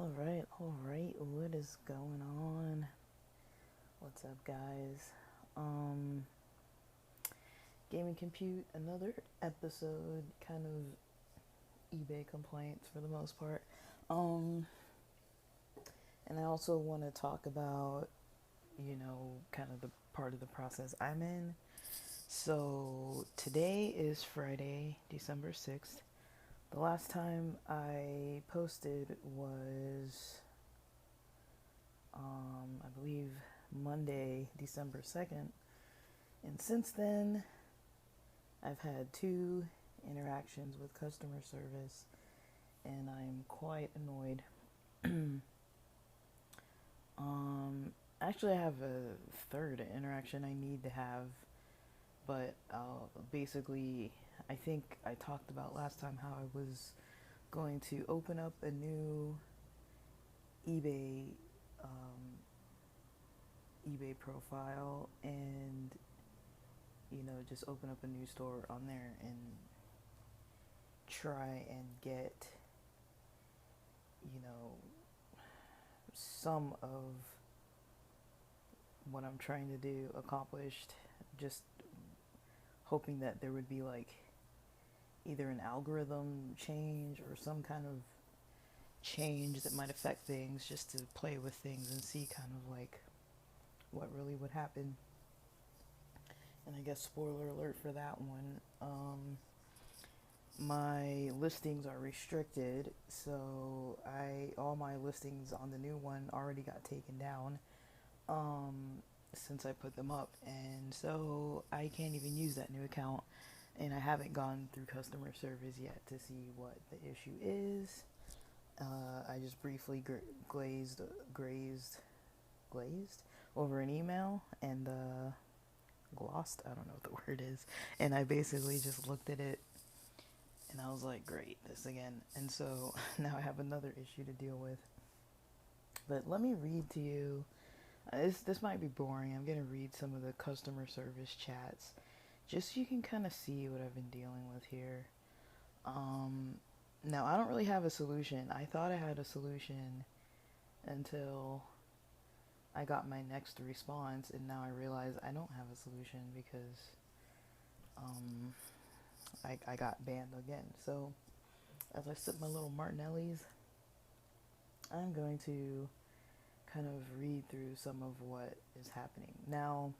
All right. What is going on? What's up, guys? Um, Gaming Compute, another episode, kind of eBay complaints for the most part. Um, and I also want to talk about, kind of the part of the process I'm in. So today is Friday, December 6th. The last time I posted was I believe Monday, December 2nd. And since then, I've had two interactions with customer service, and I'm quite annoyed. Actually, I have a third interaction I need to have, but basically, I think I talked about last time how I was going to open up a new eBay um, eBay profile and just open up a new store on there and try and get you know some of what I'm trying to do accomplished, just hoping that there would be like either an algorithm change or some kind of change that might affect things, just to play with things and see kind of like what really would happen. And I guess spoiler alert for that one, my listings are restricted, so all my listings on the new one already got taken down since I put them up, and so I can't even use that new account, and I haven't gone through customer service yet to see what the issue is. I just briefly glazed over an email and glossed, I don't know what the word is, and I basically just looked at it and I was like, great, this again. And so now I have another issue to deal with. But let me read to you. This might be boring. I'm going to read some of the customer service chats just so you can kind of see what I've been dealing with here. Now, I don't really have a solution. I thought I had a solution until I got my next response, and now I realize I don't have a solution because I got banned again. So, as I sip my little Martinellis, I'm going to kind of read through some of what is happening. Now,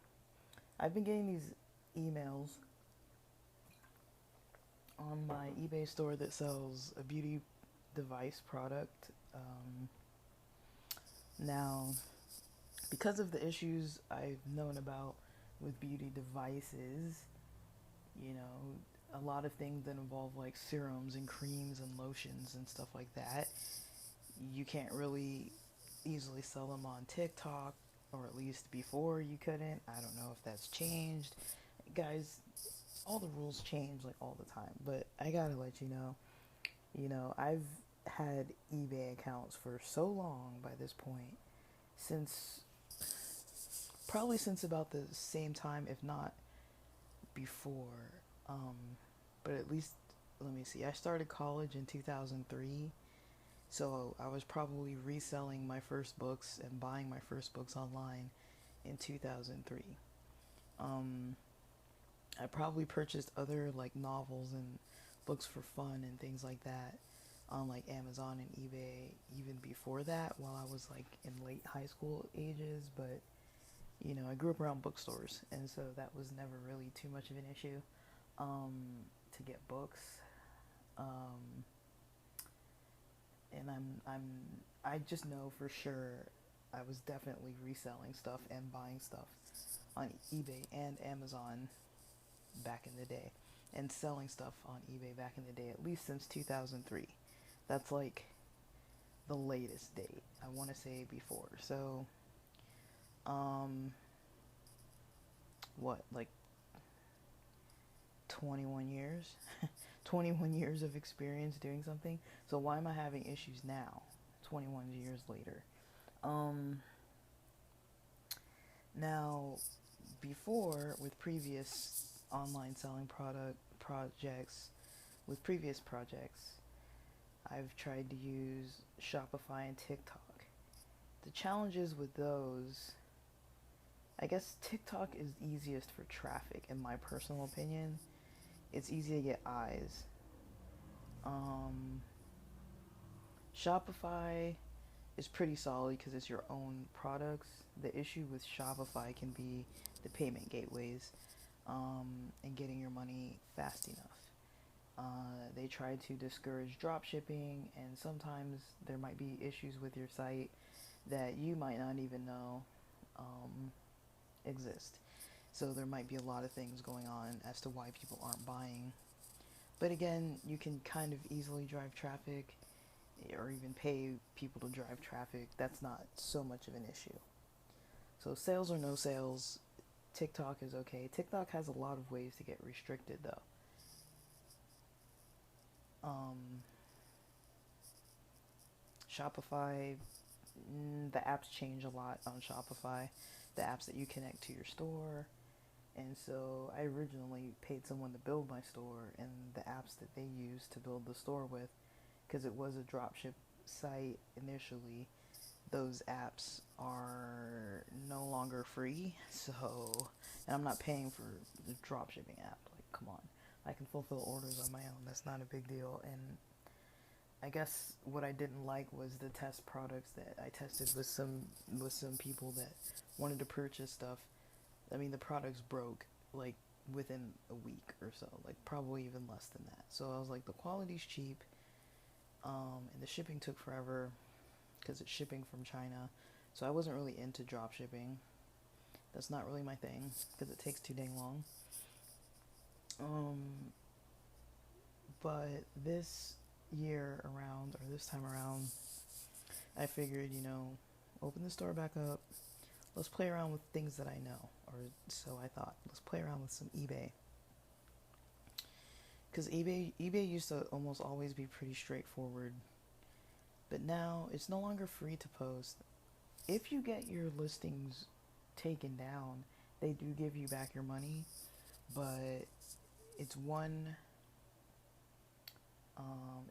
I've been getting these emails on my eBay store that sells a beauty device product. Now, because of the issues I've known about with beauty devices, a lot of things that involve like serums and creams and lotions and stuff like that, you can't really easily sell them on TikTok, or at least before you couldn't. I don't know if that's changed. Guys, all the rules change like all the time, but I gotta let I've had eBay accounts for so long by this point, since probably since about the same time, if not before. But at least, let me see, I started college in 2003, so I was probably reselling my first books and buying my first books online in 2003. I probably purchased other like novels and books for fun and things like that on like Amazon and eBay even before that, while I was like in late high school ages. But I grew up around bookstores, and so that was never really too much of an issue to get books. And I just know for sure I was definitely reselling stuff and buying stuff on eBay and Amazon back in the day, and selling stuff on eBay back in the day, at least since 2003. That's like the latest date, I want to say before. So, what, like 21 years? 21 years of experience doing something. So why am I having issues now, 21 years later? Now, before, with previous online selling projects, with previous projects, I've tried to use Shopify and TikTok. The challenges with those, I guess TikTok is easiest for traffic, in my personal opinion. It's easy to get eyes. Um, Shopify is pretty solid because it's your own products. The issue with Shopify can be the payment gateways, and getting your money fast enough. They try to discourage drop shipping, and sometimes there might be issues with your site that you might not even know exist. So there might be a lot of things going on as to why people aren't buying. But again, you can kind of easily drive traffic or even pay people to drive traffic. That's not so much of an issue. So sales or no sales, TikTok is okay. TikTok has a lot of ways to get restricted though. Um, Shopify, the apps change a lot on Shopify. The apps that you connect to your store. And so I originally paid someone to build my store, and the apps that they used to build the store with, because it was a dropship site initially, those apps are no longer free. So, and I'm not paying for the dropshipping app. Like, come on. I can fulfill orders on my own. That's not a big deal. And I guess what I didn't like was the test products that I tested with some people that wanted to purchase stuff. I mean, the products broke like within a week or so, like probably even less than that. So I was like, the quality's cheap, and the shipping took forever because it's shipping from China. So I wasn't really into drop shipping. That's not really my thing because it takes too dang long. Um, but this year around, or this time around, I figured, open the store back up. Let's play around with things that I know, or so I thought. Let's play around with some eBay. Because eBay used to almost always be pretty straightforward, but now it's no longer free to post. If you get your listings taken down, they do give you back your money, but it's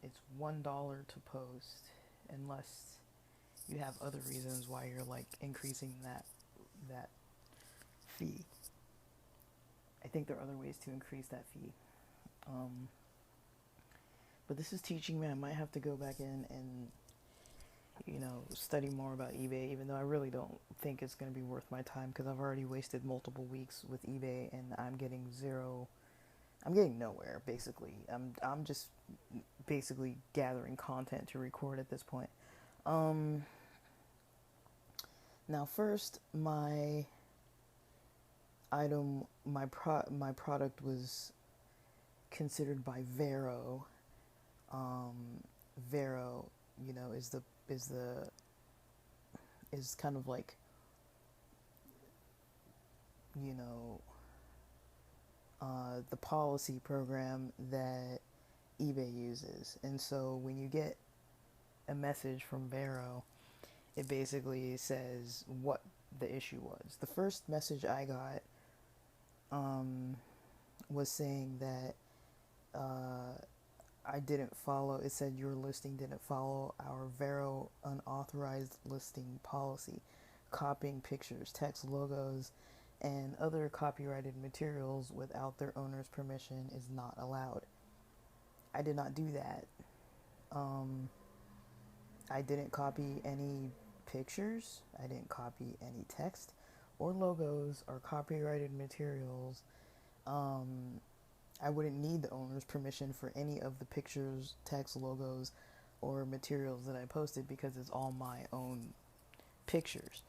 it's $1 to post, unless you have other reasons why you're like increasing that fee. I think there are other ways to increase that fee. But this is teaching me. I might have to go back in and study more about eBay, even though I really don't think it's going to be worth my time because I've already wasted multiple weeks with eBay and I'm getting nowhere basically. I'm just basically gathering content to record at this point. Now first, my product was considered by VeRO. VeRO, is kind of like, the policy program that eBay uses. And so when you get a message from VeRO, it basically says what the issue was. The first message I got was saying that I didn't follow, it said your listing didn't follow our VeRO unauthorized listing policy. Copying pictures, text, logos, and other copyrighted materials without their owner's permission is not allowed. I did not do that. I didn't copy any pictures. I didn't copy any text or logos or copyrighted materials. I wouldn't need the owner's permission for any of the pictures, text, logos, or materials that I posted because it's all my own pictures.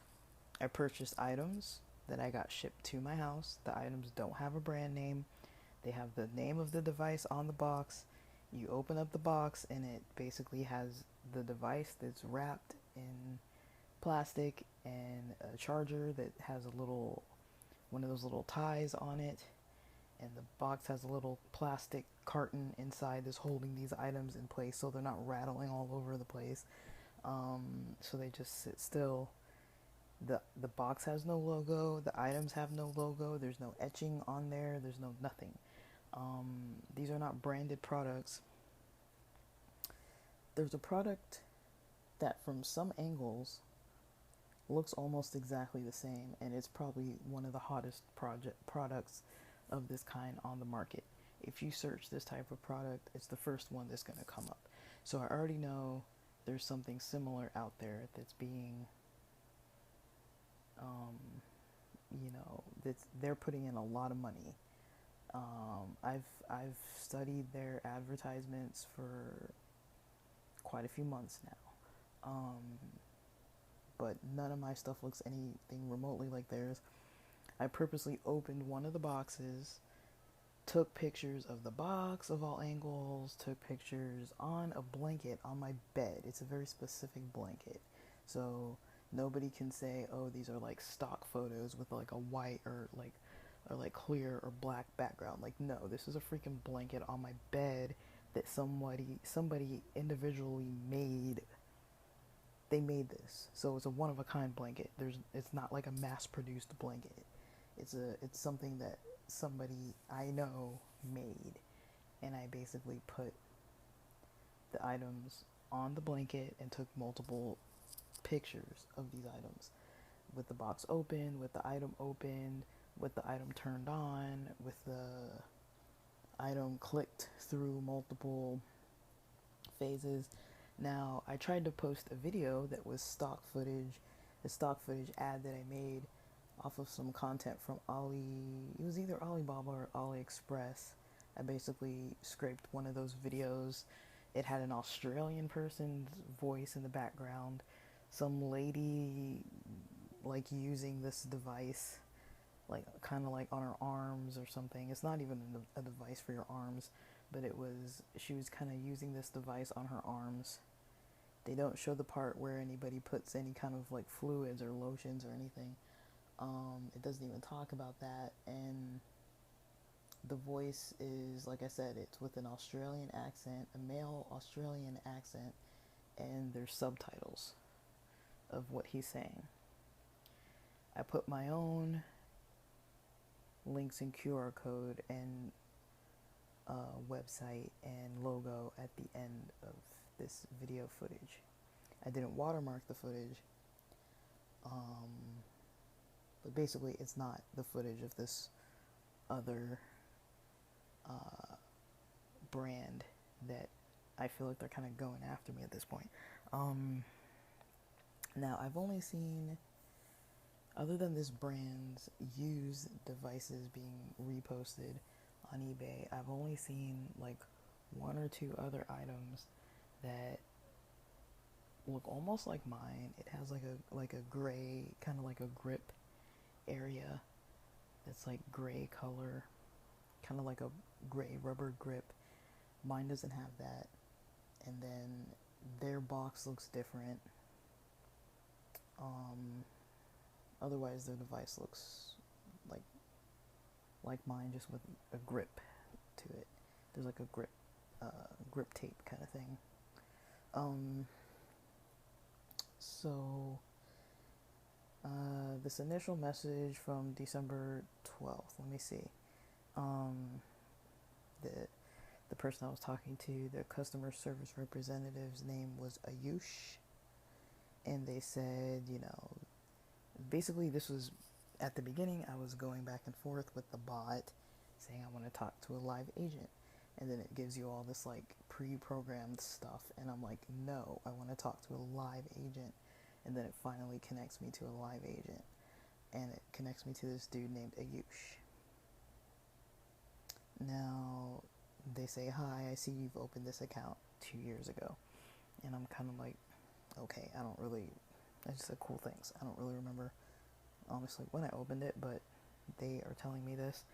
I purchased items that I got shipped to my house. The items don't have a brand name. They have the name of the device on the box. You open up the box and it basically has the device that's wrapped in plastic and a charger that has one of those little ties on it. And the box has a little plastic carton inside that's holding these items in place so they're not rattling all over the place. So they just sit still. The box has no logo. The items have no logo. There's no etching on there. There's no nothing. These are not branded products. there's a product that from some angles looks almost exactly the same, and it's probably one of the hottest products of this kind on the market. If you search this type of product, it's the first one that's going to come up. So I already know there's something similar out there that's being, that's they're putting in a lot of money. I've studied their advertisements for quite a few months now. But none of my stuff looks anything remotely like theirs. I purposely opened one of the boxes, took pictures of the box of all angles, took pictures on a blanket on my bed. It's a very specific blanket. So nobody can say, oh, these are like stock photos with like a white or like clear or black background. Like, no, this is a freaking blanket on my bed that somebody individually made. They made this, so it's a one of a kind blanket. It's not like a mass produced blanket. It's something that somebody I know made, and I basically put the items on the blanket and took multiple pictures of these items with the box open, with the item opened, with the item turned on, with the item clicked through multiple phases. Now, I tried to post a video that was stock footage, a stock footage ad that I made off of some content from it was either Alibaba or AliExpress. I basically scraped one of those videos. It had an Australian person's voice in the background, some lady like using this device, like kind of like on her arms or something. It's not even a device for your arms, but she was kind of using this device on her arms. They don't show the part where anybody puts any kind of like fluids or lotions or anything. It doesn't even talk about that, and the voice is, like I said, it's with an Australian accent, a male Australian accent, and there's subtitles of what he's saying. I put my own links and QR code and website and logo at the end of this video footage. I didn't watermark the footage, but basically it's not the footage of this other brand that I feel like they're kind of going after me at this point. Now, I've only seen, other than this brand's used devices being reposted on eBay, I've only seen like one or two other items that look almost like mine. It has like a gray, kind of like a grip area that's like gray color, kind of like a gray rubber grip. Mine doesn't have that, and then their box looks different. Otherwise their device looks like mine, just with a grip to it. There's like a grip tape kind of thing. So this initial message from December 12th, let me see. The person I was talking to, the customer service representative's name was Ayush, and they said, basically this was, at the beginning I was going back and forth with the bot saying I want to talk to a live agent, and then it gives you all this like pre-programmed stuff, and I'm like, no, I want to talk to a live agent. And then it finally connects me to a live agent, and it connects me to this dude named Ayush. Now they say, hi, I see you've opened this account 2 years ago. And I'm kind of like, okay, I just said cool things. I don't really remember, honestly, when I opened it, but they are telling me this.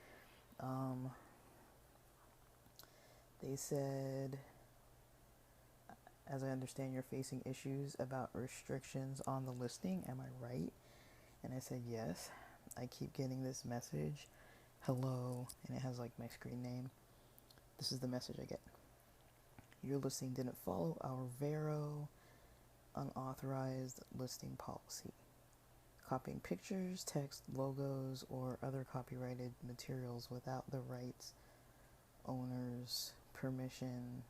They said, as I understand, you're facing issues about restrictions on the listing. Am I right? And I said, yes. I keep getting this message, hello, and it has like my screen name. This is the message I get. Your listing didn't follow our VeRO unauthorized listing policy. Copying pictures, text, logos, or other copyrighted materials without the rights owner's permission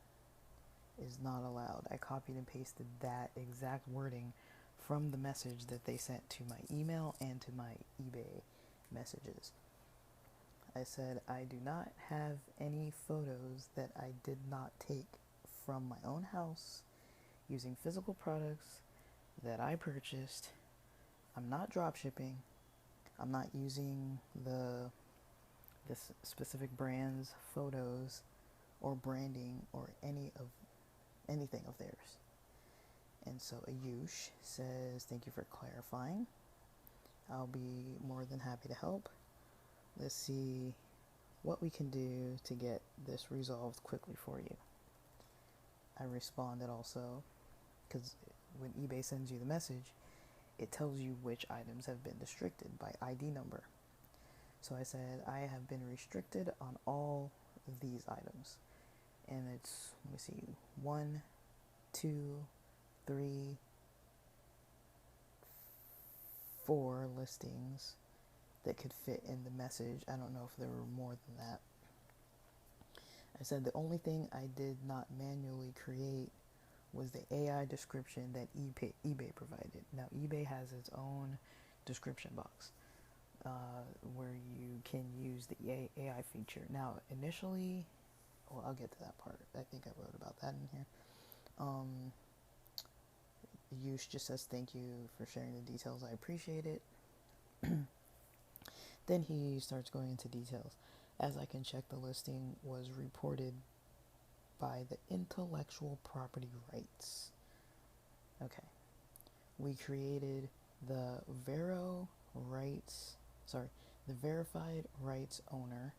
is not allowed. I copied and pasted that exact wording from the message that they sent to my email and to my eBay messages. I said, I do not have any photos that I did not take from my own house using physical products that I purchased. I'm not drop shipping. I'm not using this specific brand's photos or branding or anything of theirs. And so Ayush says, thank you for clarifying. I'll be more than happy to help. Let's see what we can do to get this resolved quickly for you. I responded also, because when eBay sends you the message, it tells you which items have been restricted by ID number. So I said, I have been restricted on all of these items. And it's, let me see, 1, 2, 3, 4 listings that could fit in the message. I don't know if there were more than that. I said the only thing I did not manually create was the AI description that eBay provided. Now, eBay has its own description box where you can use the AI feature. Now, initially, well, I'll get to that part. I think I wrote about that in here. Yush just says, thank you for sharing the details. I appreciate it. Then he starts going into details. As I can check, the listing was reported by the intellectual property rights. Okay. We created the VeRO rights, the verified rights owner,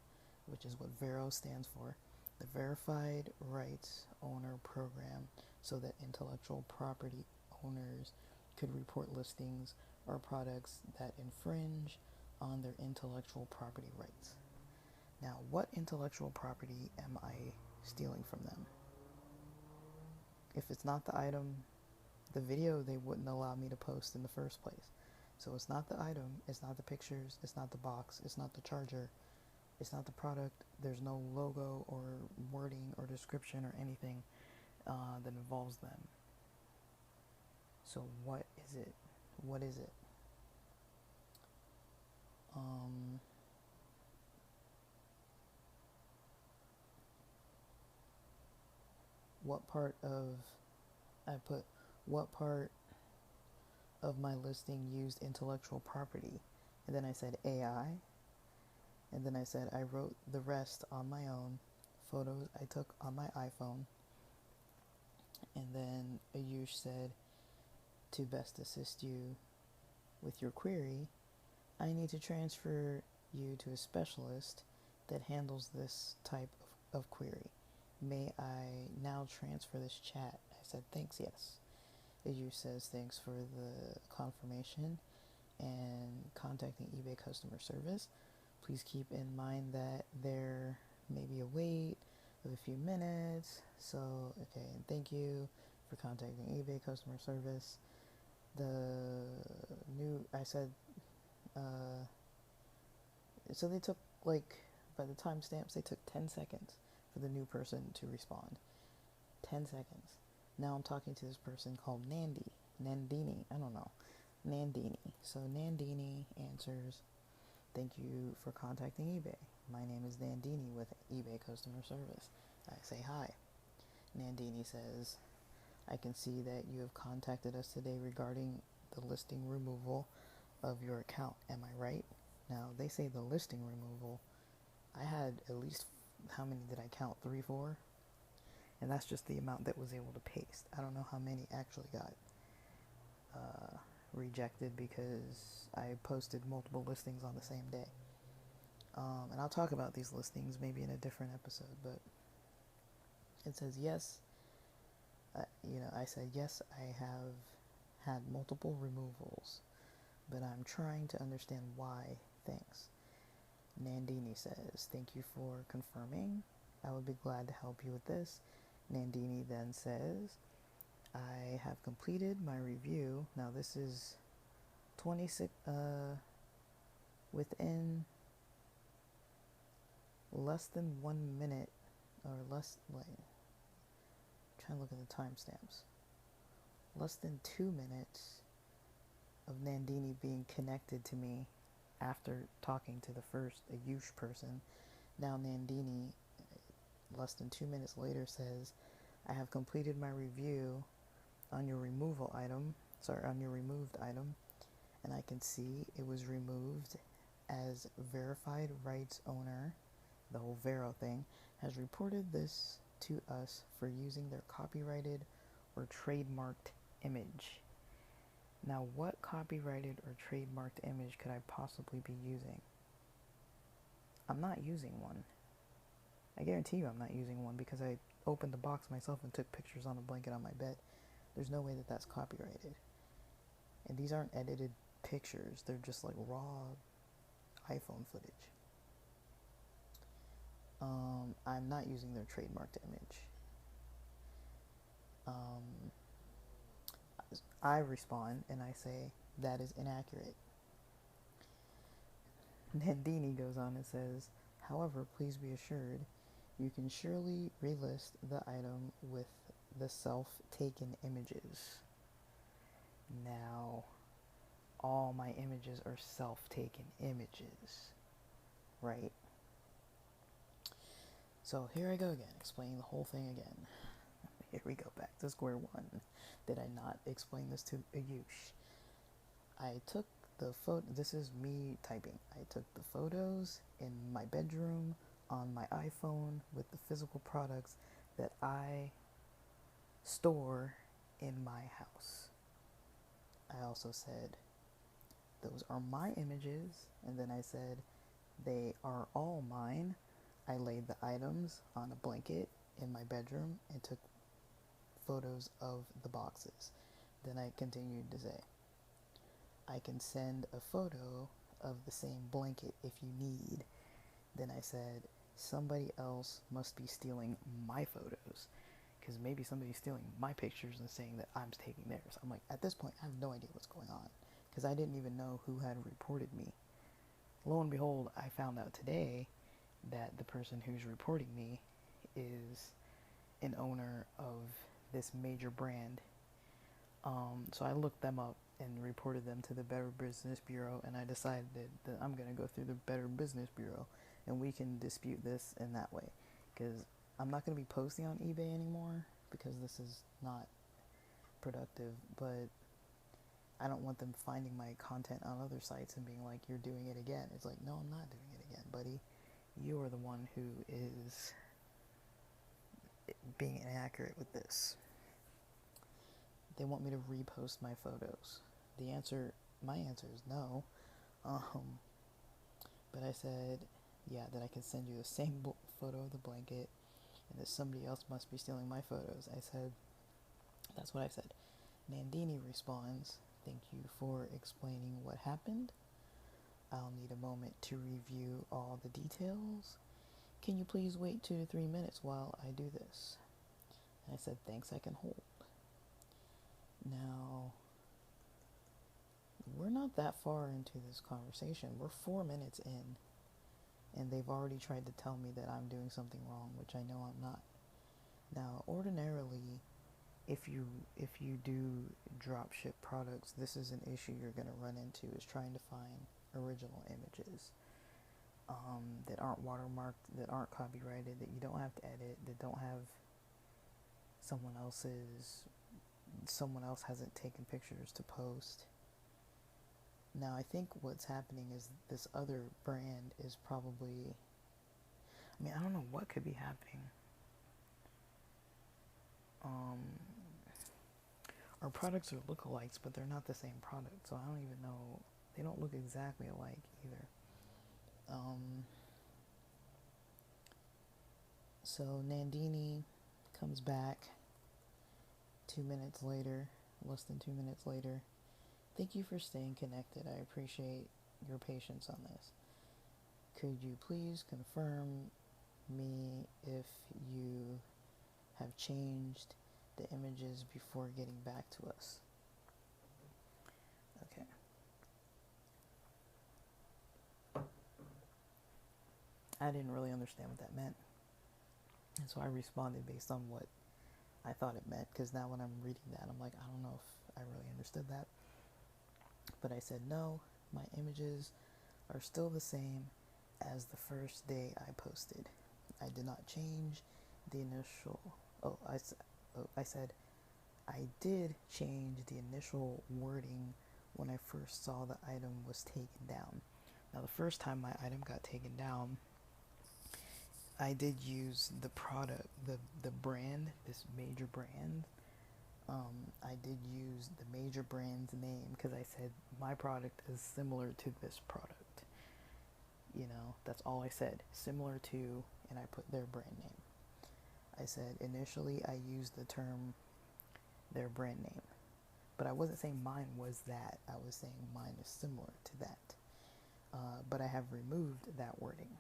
which is what VeRO stands for, the verified rights owner program, so that intellectual property owners could report listings or products that infringe on their intellectual property rights. Now, what intellectual property am I stealing from them? If it's not the item, the video they wouldn't allow me to post in the first place. So it's not the item, it's not the pictures, it's not the box, it's not the charger, it's not the product. There's no logo or wording or description or anything that involves them. So what is it? What is it? What part of my listing used intellectual property? And then I said AI. And then I said I wrote the rest on my own, photos I took on my iPhone. And then Ayush said, to best assist you with your query, I need to transfer you to a specialist that handles this type of query. May I now transfer this chat? I said, thanks, yes. Ayush says, thanks for the confirmation and contacting eBay customer service. Please keep in mind that there may be a wait of a few minutes. So, okay, and thank you for contacting eBay customer service. So they took, by the timestamps, they took 10 seconds for the new person to respond. 10 seconds. Now I'm talking to this person called Nandini, I don't know. Nandini. So Nandini answers, thank you for contacting eBay. My name is Nandini with eBay customer service. I say hi. Nandini says, I can see that you have contacted us today regarding the listing removal of your account. Am I right? Now, they say the listing removal. I had at least, how many did I count? 3, 4? And that's just the amount that was able to paste. I don't know how many actually got rejected because I posted multiple listings on the same day. And I'll talk about these listings maybe in a different episode, but it says yes. I said, yes, I have had multiple removals, but I'm trying to understand why. Thanks. Nandini says, thank you for confirming. I would be glad to help you with this. Nandini then says, I have completed my review. Now this is 26, within less than 1 minute, or less, trying to look at the timestamps. Less than 2 minutes of Nandini being connected to me after talking to the first Ayush person. Now Nandini, less than 2 minutes later, says, I have completed my review on your removed item, and I can see it was removed as verified rights owner, the whole VeRO thing, has reported this to us for using their copyrighted or trademarked image. Now, what copyrighted or trademarked image could I possibly be using? I'm not using one. I guarantee you I'm not using one, because I opened the box myself and took pictures on a blanket on my bed. There's no way that that's copyrighted. And these aren't edited pictures. They're just like raw iPhone footage. I'm not using their trademarked image. I respond and I say, that is inaccurate. Nandini goes on and says, however, please be assured, you can surely relist the item with the self-taken images. Now, all my images are self-taken images, right? So here I go again, explaining the whole thing again. Here we go, back to square one. Did I not explain this to Ayush? I took the photo, this is me typing. I took the photos in my bedroom on my iPhone with the physical products that I store in my house. I also said, those are my images, and then I said, they are all mine. I laid the items on a blanket in my bedroom and took photos of the boxes. Then I continued to say, I can send a photo of the same blanket if you need. Then I said, somebody else must be stealing my photos, because maybe somebody's stealing my pictures and saying that I'm taking theirs. I'm like, at this point, I have no idea what's going on, because I didn't even know who had reported me. Lo and behold, I found out today that the person who's reporting me is an owner of this major brand. So I looked them up and reported them to the Better Business Bureau, and I decided that I'm going to go through the Better Business Bureau, and we can dispute this in that way, because I'm not going to be posting on eBay anymore, because this is not productive, but I don't want them finding my content on other sites and being like, you're doing it again. It's like, no, I'm not doing it again, buddy. You are the one who is being inaccurate with this. They want me to repost my photos. My answer is no. But I said, yeah, that I can send you the same photo of the blanket, and that somebody else must be stealing my photos. I said, that's what I said. Nandini responds, thank you for explaining what happened. I'll need a moment to review all the details. Can you please wait 2 to 3 minutes while I do this? And I said, thanks, I can hold. Now, we're not that far into this conversation. We're 4 minutes in, and they've already tried to tell me that I'm doing something wrong, which I know I'm not. Now, ordinarily, if you do drop ship products, this is an issue you're going to run into, is trying to find original images that aren't watermarked, that aren't copyrighted, that you don't have to edit, that don't have someone else hasn't taken pictures to post. Now, I think what's happening is this other brand is probably, I don't know what could be happening. Our products are lookalikes, but they're not the same product, so I don't even know. They don't look exactly alike either. So Nandini comes back 2 minutes later, less than 2 minutes later. Thank you for staying connected. I appreciate your patience on this. Could you please confirm me if you have changed the images before getting back to us? Okay. I didn't really understand what that meant, and so I responded based on what I thought it meant, because now when I'm reading that, I'm like, I don't know if I really understood that. But I said, no, my images are still the same as the first day I posted. I did not change the initial. I said, I did change the initial wording when I first saw the item was taken down. Now, the first time my item got taken down, I did use the product, the brand, this major brand. I did use the major brand's name because I said my product is similar to this product. You know, that's all I said. Similar to, and I put their brand name. I said initially I used the term their brand name, but I wasn't saying mine was that. I was saying mine is similar to that. But I have removed that wording.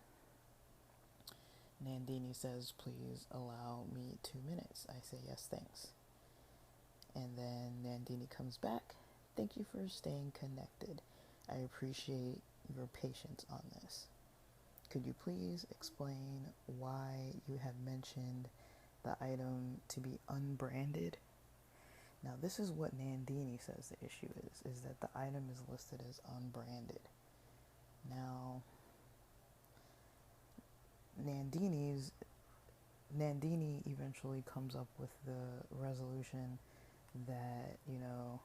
Nandini says, please allow me 2 minutes. I say, yes, thanks. And then Nandini comes back. Thank you for staying connected. I appreciate your patience on this. Could you please explain why you have mentioned the item to be unbranded? Now, this is what Nandini says the issue is that the item is listed as unbranded. Now, Nandini eventually comes up with the resolution that, you know,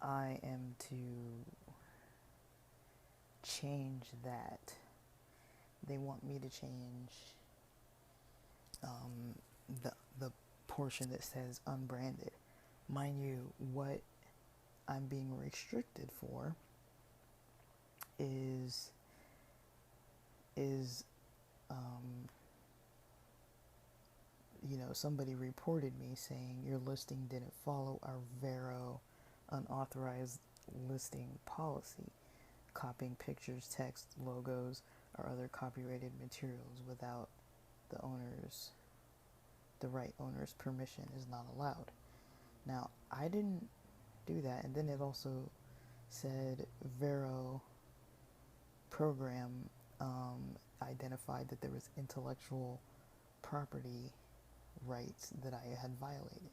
I am to change that. They want me to change the portion that says unbranded. Mind you, what I'm being restricted for is you know, somebody reported me saying your listing didn't follow our VeRO unauthorized listing policy, copying pictures, text, logos, or other copyrighted materials without the right owner's permission is not allowed. Now, I didn't do that, and then it also said VeRO program identified that there was intellectual property rights that I had violated,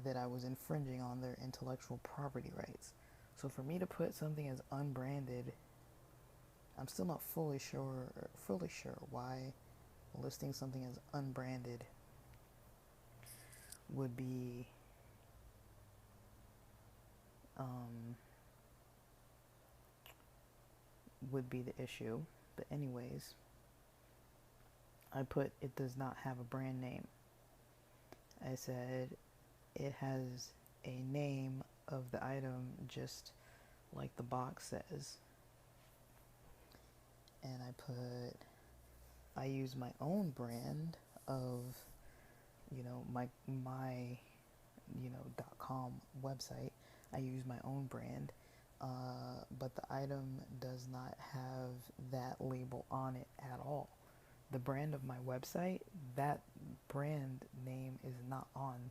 that I was infringing on their intellectual property rights. So for me to put something as unbranded, I'm still not fully sure why listing something as unbranded would be the issue. But anyways, I put it does not have a brand name. I said it has a name of the item just like the box says. And I use my own brand of, you know, my you know, .com website. I use my own brand, but the item does not have that label on it at all. The brand of my website, that brand name is not on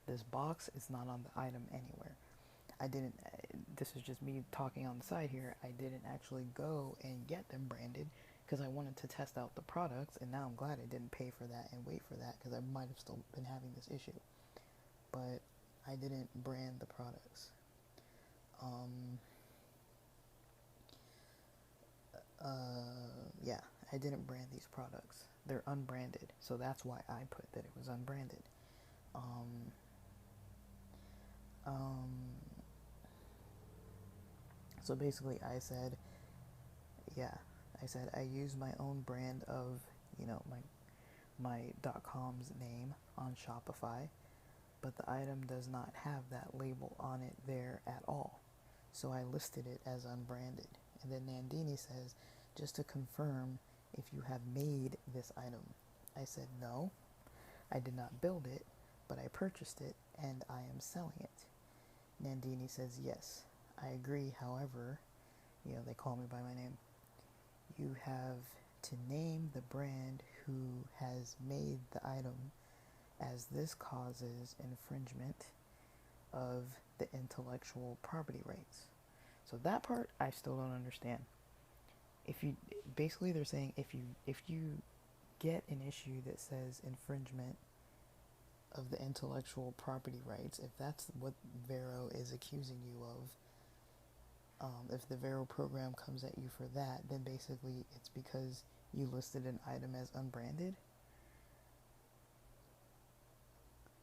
this box. It's not on the item anywhere. This is just me talking on the side here. I didn't actually go and get them branded because I wanted to test out the products, and now I'm glad I didn't pay for that and wait for that because I might have still been having this issue. But I didn't brand the products. Yeah, I didn't brand these products. They're unbranded, so that's why I put that it was unbranded. So basically I said I use my own brand of, you know, my .com's name on Shopify, but the item does not have that label on it there at all. So I listed it as unbranded. And then Nandini says, just to confirm if you have made this item. I said, no, I did not build it, but I purchased it and I am selling it. Nandini says, yes, I agree. However, you know, they call me by my name. You have to name the brand who has made the item, as this causes infringement of the intellectual property rights. So that part I still don't understand. They're saying if you get an issue that says infringement of the intellectual property rights, if that's what VeRO is accusing you of, if the VeRO program comes at you for that, then basically it's because you listed an item as unbranded.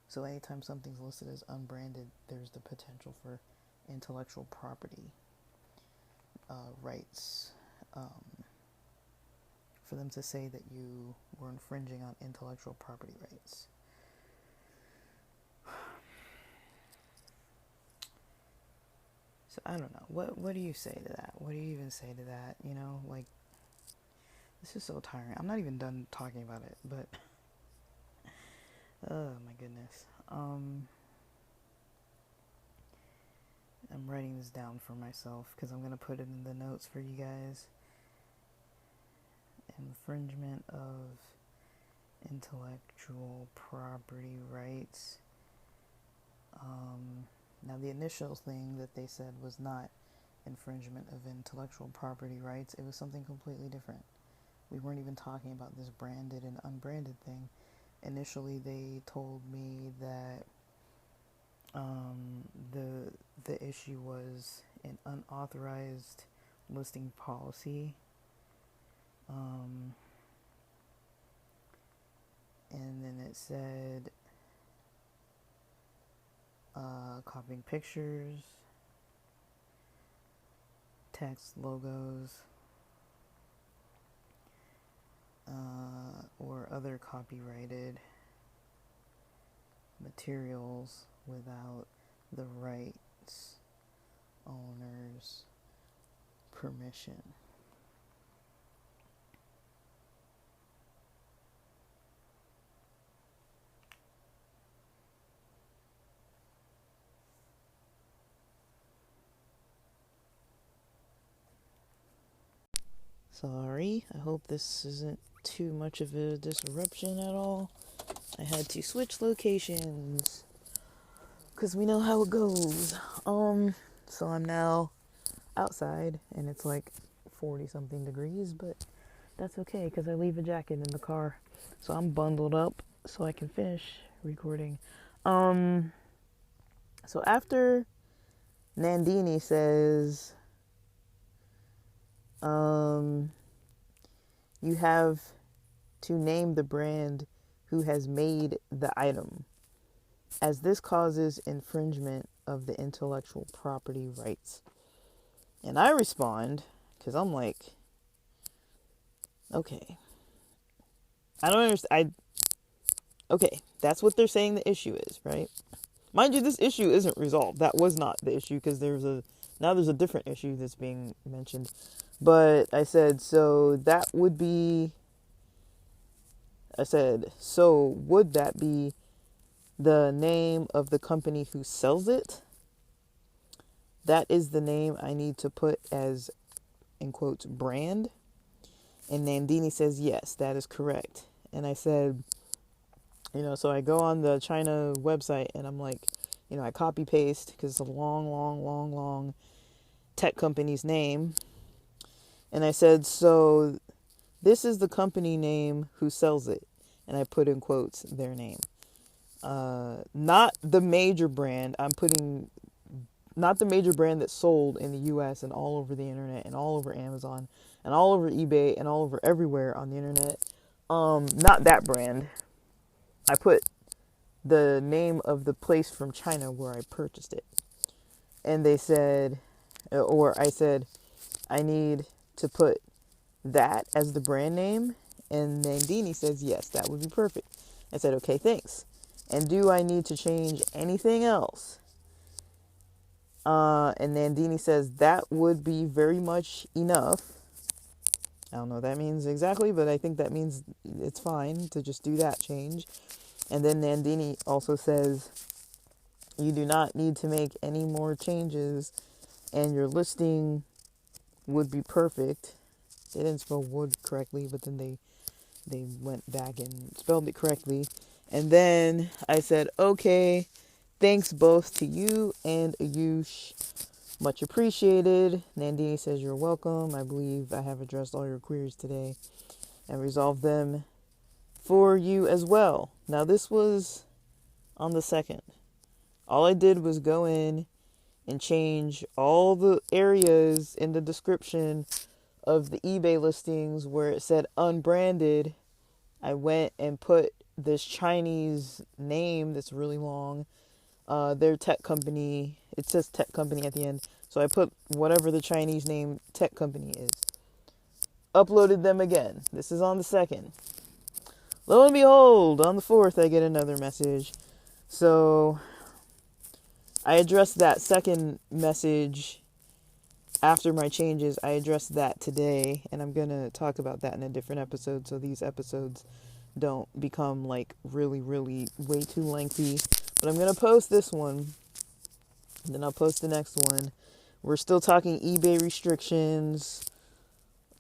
So anytime something's listed as unbranded, there's the potential for intellectual property rights, for them to say that you were infringing on intellectual property rights. So I don't know. What do you say to that? What do you even say to that? You know, like, this is so tiring. I'm not even done talking about it, but oh my goodness. I'm writing this down for myself because I'm gonna put it in the notes for you guys. Infringement of intellectual property rights. Now the initial thing that they said was not infringement of intellectual property rights. It was something completely different. We weren't even talking about this branded and unbranded thing. Initially, they told me that the issue was an unauthorized listing policy, and then it said copying pictures, text, logos, or other copyrighted materials without the rights owner's permission. Sorry, I hope this isn't too much of a disruption at all. I had to switch locations because we know how it goes. So I'm now outside and it's like 40 something degrees, but that's okay because I leave a jacket in the car. So I'm bundled up so I can finish recording. So after Nandini says, you have to name the brand who has made the item, as this causes infringement of the intellectual property rights. And I respond, because I'm like, okay, I don't understand. Okay, that's what they're saying the issue is, right? Mind you, this issue isn't resolved. That was not the issue, because there's a different issue that's being mentioned. But I said, so would that be the name of the company who sells it? That is the name I need to put as, in quotes, brand? And Nandini says, yes, that is correct. And I said, so I go on the China website and I'm like, I copy paste because it's a long tech company's name. And I said, so this is the company name who sells it. And I put in quotes their name. Not the major brand. I'm putting not the major brand that's sold in the US and all over the internet and all over Amazon and all over eBay and all over everywhere on the internet. Not that brand. I put the name of the place from China where I purchased it. And they said, or I said, I need to put that as the brand name. And Nandini says, yes, that would be perfect. I said, okay, thanks. And do I need to change anything else? And Nandini says, that would be very much enough. I don't know what that means exactly, but I think that means it's fine to just do that change. And then Nandini also says, you do not need to make any more changes and your listing would be perfect. They didn't spell wood correctly, but then they went back and spelled it correctly. And then I said, okay, thanks both to you and Ayush. Much appreciated. Nandini says you're welcome. I believe I have addressed all your queries today and resolved them for you as well. Now this was on the 2nd. All I did was go in and change all the areas in the description of the eBay listings where it said unbranded. I went and put this Chinese name that's really long. Their tech company, it says tech company at the end. So I put whatever the Chinese name tech company is. Uploaded them again. This is on the 2nd. Lo and behold, on the 4th, I get another message. So I addressed that second message after my changes. I addressed that today, and I'm going to talk about that in a different episode, so these episodes don't become like really, really way too lengthy. But I'm going to post this one, and then I'll post the next one. We're still talking eBay restrictions,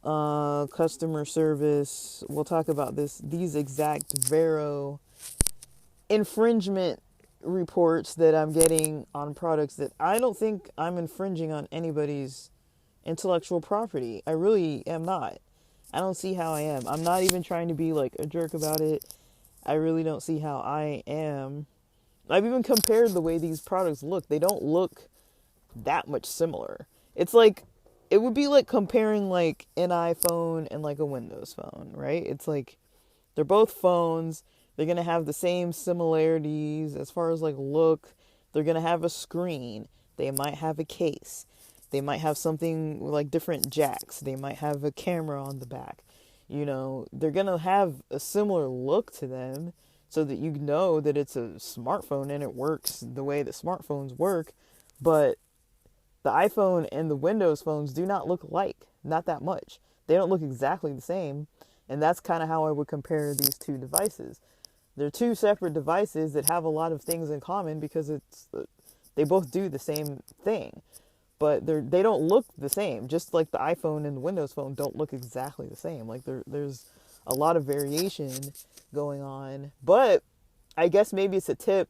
customer service. We'll talk about these exact VeRO infringement reports that I'm getting on products that I don't think I'm infringing on anybody's intellectual property. I really am not. I don't see how I am. I'm not even trying to be like a jerk about it. I really don't see how I am. I've even compared the way these products look. They don't look that much similar. It's like, it would be like comparing like an iPhone and like a Windows phone, right? It's like, they're both phones. They're going to have the same similarities as far as like look. They're going to have a screen. They might have a case. They might have something like different jacks. They might have a camera on the back. You know, they're going to have a similar look to them so that you know that it's a smartphone and it works the way that smartphones work. But the iPhone and the Windows phones do not look alike. Not that much. They don't look exactly the same. And that's kind of how I would compare these two devices. They're two separate devices that have a lot of things in common because they both do the same thing. But they don't look the same. Just like the iPhone and the Windows phone don't look exactly the same. Like there's a lot of variation going on. But I guess maybe it's a tip,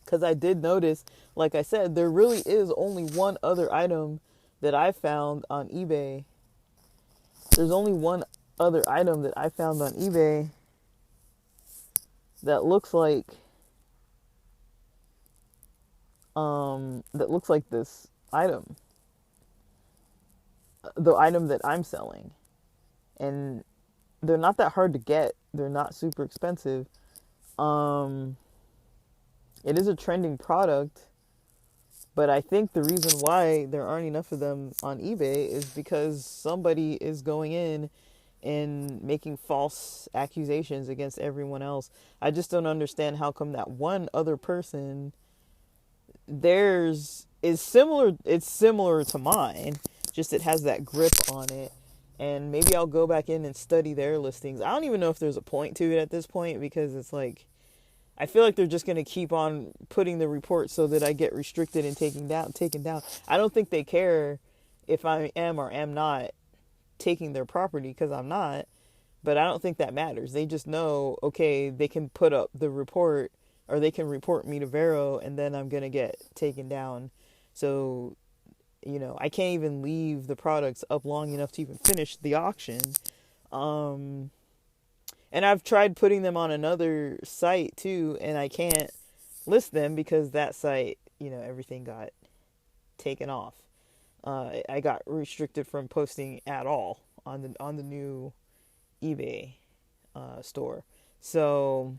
because I did notice, like I said, there really is only one other item that I found on eBay. There's only one other item that I found on eBay that looks like this item, the item that I'm selling. And they're not that hard to get. They're not super expensive. It is a trending product, but I think the reason why there aren't enough of them on eBay is because somebody is going in and making false accusations against everyone else. I just don't understand how come that one other person, theirs is similar. It's similar to mine, just it has that grip on it. And maybe I'll go back in and study their listings. I don't even know if there's a point to it at this point, because it's like, I feel like they're just going to keep on putting the report so that I get restricted and taken down. I don't think they care if I am or am not taking their property, because I'm not. But I don't think that matters. They just know, okay, they can put up the report, or they can report me to VeRO, and then I'm going to get taken down. So, you know, I can't even leave the products up long enough to even finish the auction. And I've tried putting them on another site too, and I can't list them because that site, you know, everything got taken off. I got restricted from posting at all on the new eBay store. So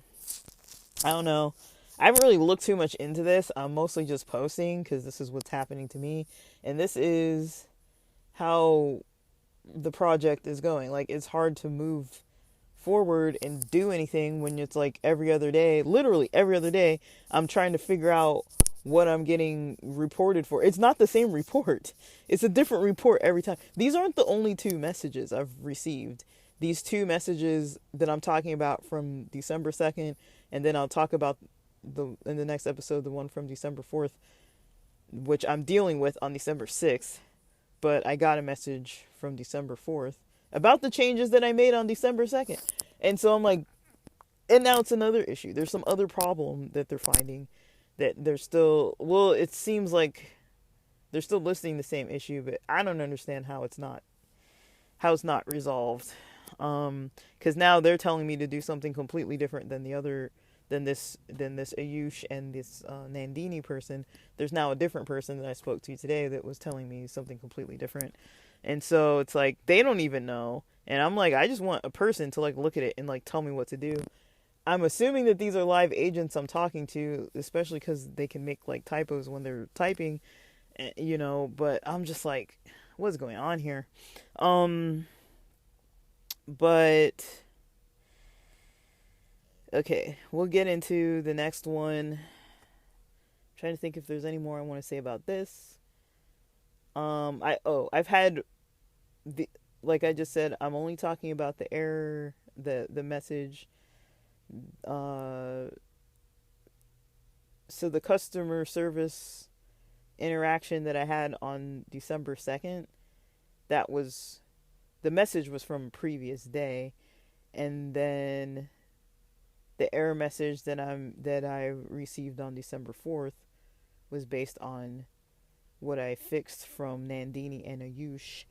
I don't know. I haven't really looked too much into this. I'm mostly just posting because this is what's happening to me, and this is how the project is going. Like, it's hard to move forward and do anything when it's like every other day, literally every other day, I'm trying to figure out what I'm getting reported for. It's not the same report. It's a different report every time. These aren't the only two messages I've received. These two messages that I'm talking about from December 2nd, and then I'll talk about in the next episode, the one from December 4th, which I'm dealing with on December 6th. But I got a message from December 4th about the changes that I made on December 2nd. And so I'm like, and now it's another issue. There's some other problem that they're finding, that they're still, well, it seems like they're still listing the same issue, but I don't understand how it's not resolved. Because now they're telling me to do something completely different than the than this Ayush and this Nandini person. There's now a different person that I spoke to today that was telling me something completely different. And so it's like they don't even know. And I'm like, I just want a person to like look at it and like tell me what to do. I'm assuming that these are live agents I'm talking to, especially because they can make like typos when they're typing, you know. But I'm just like, what's going on here? But okay, we'll get into the next one. I'm trying to think if there's any more I want to say about this. I've had the, like I just said, I'm only talking about the error, the message. So the customer service interaction that I had on December 2nd, that was, the message was from a previous day, and then the error message that I received on December 4th was based on what I fixed from Nandini and Ayush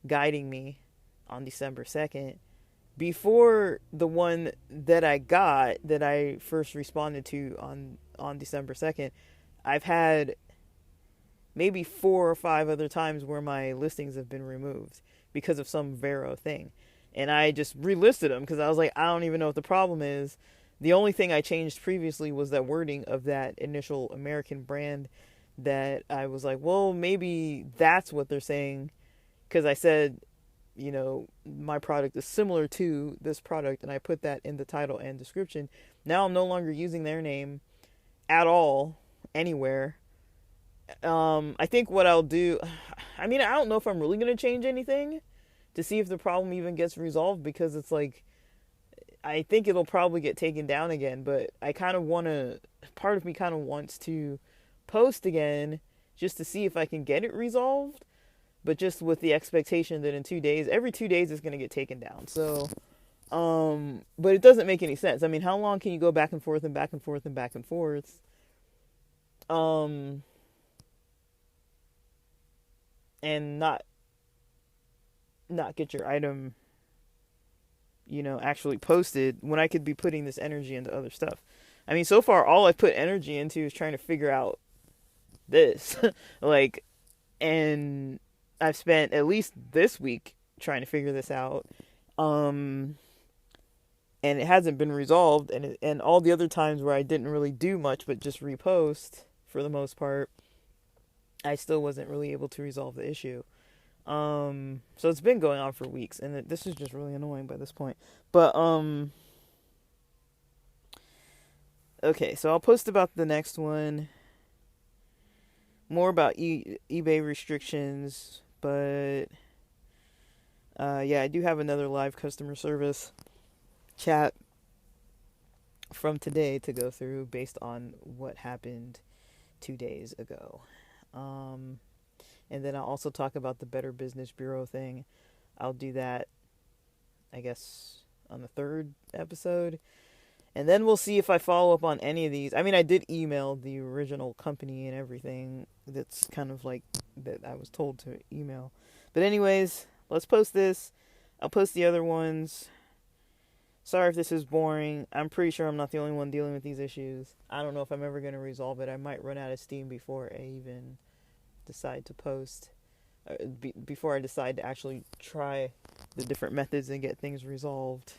guiding me on December 2nd. Before the one that I got, that I first responded to on December 2nd, I've had maybe 4 or 5 other times where my listings have been removed because of some VeRO thing. And I just relisted them because I was like, I don't even know what the problem is. The only thing I changed previously was that wording of that initial American brand, that I was like, well, maybe that's what they're saying. Because I said, you know, my product is similar to this product, and I put that in the title and description. Now I'm no longer using their name at all, anywhere. I think what I'll do, I mean, I don't know if I'm really going to change anything to see if the problem even gets resolved, because it's like, I think it'll probably get taken down again, but I kind of want to, part of me kind of wants to post again just to see if I can get it resolved, but just with the expectation that in 2 days, every 2 days it's going to get taken down. So, but it doesn't make any sense. I mean, how long can you go back and forth and back and forth and back and forth? And not get your item, you know, actually posted, when I could be putting this energy into other stuff. I mean, so far all I've put energy into is trying to figure out this. Like, and I've spent at least this week trying to figure this out. And it hasn't been resolved, and all the other times where I didn't really do much but just repost for the most part, I still wasn't really able to resolve the issue. So it's been going on for weeks, and this is just really annoying by this point. But okay, so I'll post about the next one, more about eBay restrictions. But yeah, I do have another live customer service chat from today to go through based on what happened 2 days ago. And then I'll also talk about the Better Business Bureau thing. I'll do that, I guess, on the 3rd episode. And then we'll see if I follow up on any of these. I mean, I did email the original company and everything. That's kind of like that I was told to email. But anyways, let's post this. I'll post the other ones. Sorry if this is boring. I'm pretty sure I'm not the only one dealing with these issues. I don't know if I'm ever going to resolve it. I might run out of steam before I even decide to post. Before I decide to actually try the different methods and get things resolved.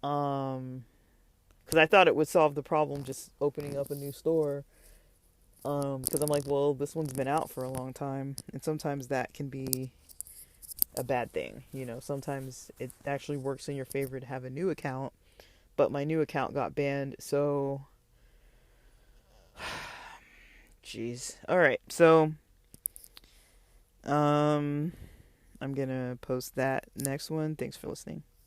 Because I thought it would solve the problem just opening up a new store. Because I'm like, well, this one's been out for a long time. And sometimes that can be a bad thing. You know, sometimes it actually works in your favor to have a new account. But my new account got banned, so... Jeez. Alright, so... I'm gonna post that next one. Thanks for listening.